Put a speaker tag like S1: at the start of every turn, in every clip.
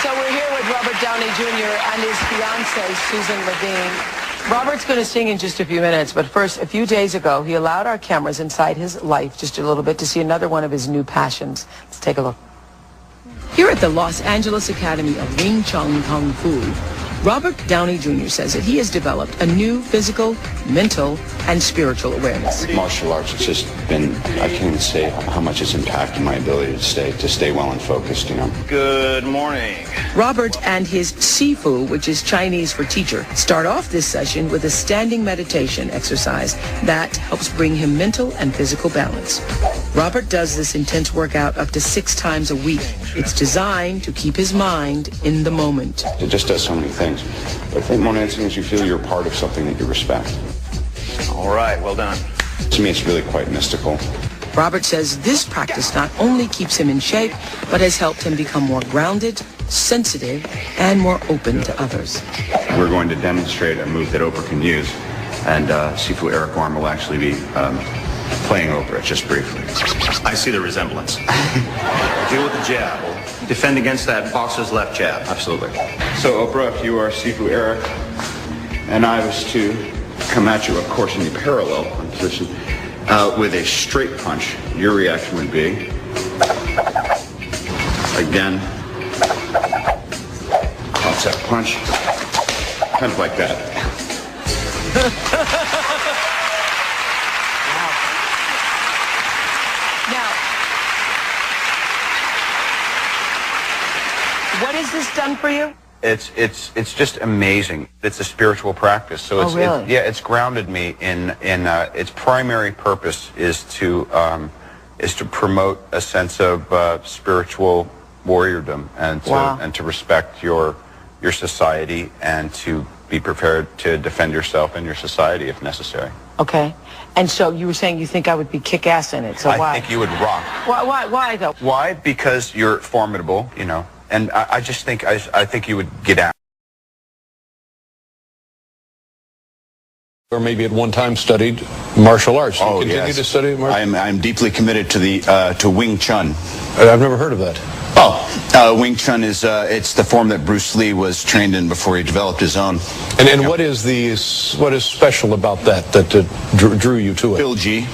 S1: So we're here with Robert Downey Jr. and his fiancée, Susan Levine. Robert's going to sing in just a few minutes, but first, a few days ago, he allowed our cameras inside his life just a little bit to see another one of his new passions. Let's take a look. Here at the Los Angeles Academy of Wing Chun Kung Fu, Robert Downey Jr. says that he has developed a new physical, mental, and spiritual awareness.
S2: Martial arts has just been, I can't even say how much it's impacted my ability to stay well and focused, you know.
S3: Good morning.
S1: Robert and his Sifu, which is Chinese for teacher, start off this session with a standing meditation exercise that helps bring him mental and physical balance. Robert does this intense workout up to 6 times a week. It's designed to keep his mind in the moment.
S2: It just does so many things. But I think more than anything is you feel you're part of something that you respect.
S3: All right, well done.
S2: To me, it's really quite mystical.
S1: Robert says this practice not only keeps him in shape, but has helped him become more grounded, sensitive, and more open to others.
S2: We're going to demonstrate a move that Oprah can use, and Sifu Eric Warren will actually be playing Oprah, just briefly.
S3: I see the resemblance. Deal with the jab. Defend against that boxer's left jab.
S2: Absolutely. So, Oprah, if you are Sifu Eric, and I was to come at you, of course, in the parallel position, with a straight punch, your reaction would be, again, offset punch, kind of like that.
S1: What has this done for you?
S3: It's just amazing. It's a spiritual practice. So it's,
S1: really?
S3: It's grounded me in its primary purpose is to promote a sense of spiritual warriordom and to respect your society and to be prepared to defend yourself and your society if necessary.
S1: Okay. And so you were saying you think I would be kick-ass in it. So why?
S3: I think you would rock.
S1: Why though?
S3: Why? Because you're formidable, you know. And I just think I think you would get out.
S4: Or maybe at one time studied martial arts. Do you continue to study martial arts?
S2: I'm deeply committed to Wing Chun.
S4: I've never heard of that.
S2: Wing Chun is it's the form that Bruce Lee was trained in before he developed his own.
S4: And what is special about that drew you to it?
S2: Bill G.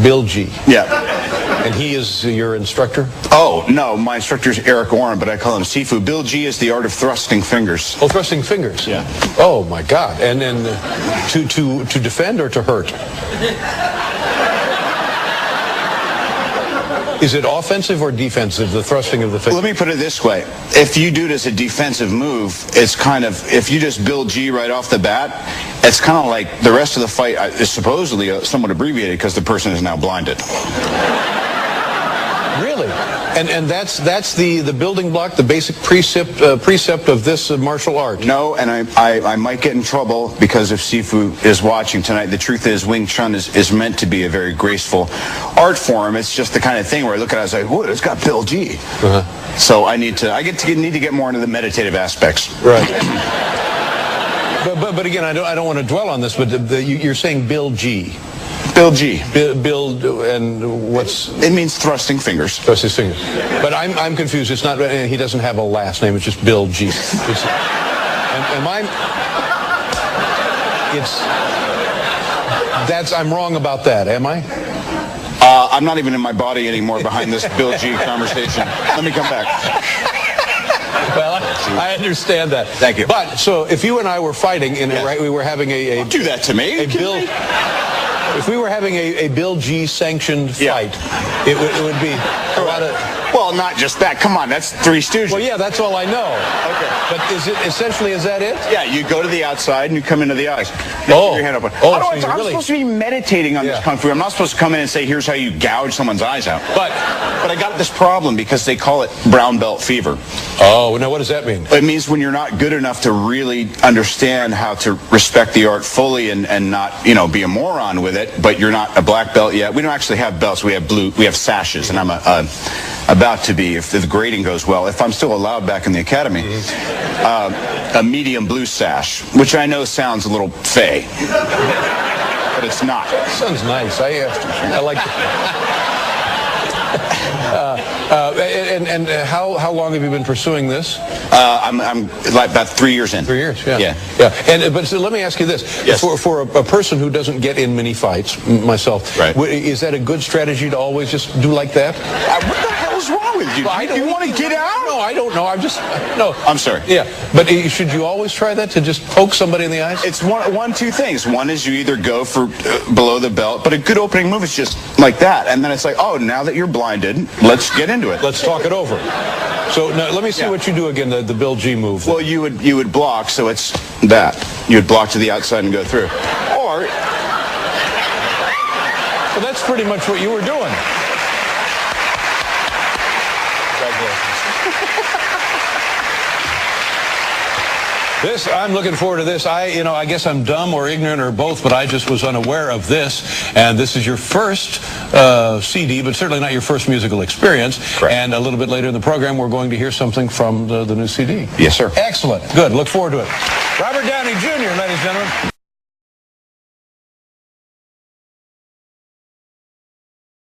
S4: Bill G.
S2: Yeah.
S4: And he is your instructor?
S2: Oh, no, my instructor is Eric Warren, but I call him Sifu. Bill G is the art of thrusting fingers.
S4: Oh, thrusting fingers?
S2: Yeah.
S4: Oh, my God. And then to defend or to hurt? Is it offensive or defensive, the thrusting of the fingers?
S2: Let me put it this way. If you do it as a defensive move, it's kind of, if you just Bill G right off the bat, it's kind of like the rest of the fight is supposedly somewhat abbreviated because the person is now blinded.
S4: Really? And that's the building block, the basic precept of this martial art?
S2: No, and I might get in trouble because if Sifu is watching tonight. The truth is Wing Chun is meant to be a very graceful art form. It's just the kind of thing where I look at it and I say, whoa, it's got Bill G. So I need to get more into the meditative aspects.
S4: Right. But again, I don't want to dwell on this, but you're saying Bill G.
S2: Bill G.
S4: Bill, and what's...
S2: It means thrusting fingers.
S4: Thrusting fingers. But I'm confused. It's not, he doesn't have a last name. It's just Bill G. I'm wrong about that, am I?
S2: I'm not even in my body anymore behind this Bill G conversation. Let me come back.
S4: Well, I understand that.
S2: Thank you.
S4: But, so, if you and I were fighting, we were having
S2: Don't do that to me.
S4: If we were having a Bill G sanctioned fight, it would be a lot of...
S2: Well, not just that. Come on, that's Three Stooges.
S4: Well, yeah, that's all I know.
S2: Okay.
S4: But is that it?
S2: Yeah, you go to the outside and you come into the eyes.
S4: Oh.
S2: Your hand open.
S4: Oh,
S2: I'm supposed to be meditating on this Kung Fu. I'm not supposed to come in and say, here's how you gouge someone's eyes out. But I got this problem because they call it brown belt fever.
S4: Oh, now what does that mean?
S2: It means when you're not good enough to really understand how to respect the art fully and not, be a moron with it, but you're not a black belt yet. We don't actually have belts. We have sashes, and I'm about to be, if the grading goes well, if I'm still allowed back in the academy, a medium blue sash, which I know sounds a little fey, but it's not.
S4: Sounds nice. I like it. And how long have you been pursuing this?
S2: I'm like about 3 years in.
S4: 3 years, yeah.
S2: Yeah.
S4: But so let me ask you this.
S2: Yes.
S4: For a person who doesn't get in many fights, myself,
S2: right.
S4: Is that a good strategy to always just do like that?
S2: What the hell is wrong with you?
S4: Well,
S2: You want to get out?
S4: No, I don't know. No.
S2: I'm sorry.
S4: Yeah, but should you always try that, to just poke somebody in the eyes?
S2: It's two things. One is you either go for below the belt, but a good opening move is just like that. And then it's like, oh, now that you're blinded, let's get into it.
S4: Let's talk it over. So now let me see what you do again, the Bill G move.
S2: Well, you would block, so it's that. You would block to the outside and go through. Or...
S4: So that's pretty much what you were doing. I'm looking forward to this. I guess I'm dumb or ignorant or both, but I just was unaware of this. And this is your first CD, but certainly not your first musical experience.
S2: Correct.
S4: And a little bit later in the program, we're going to hear something from the new CD.
S2: Yes, sir.
S4: Excellent. Good. Look forward to it. Robert Downey Jr., ladies and gentlemen.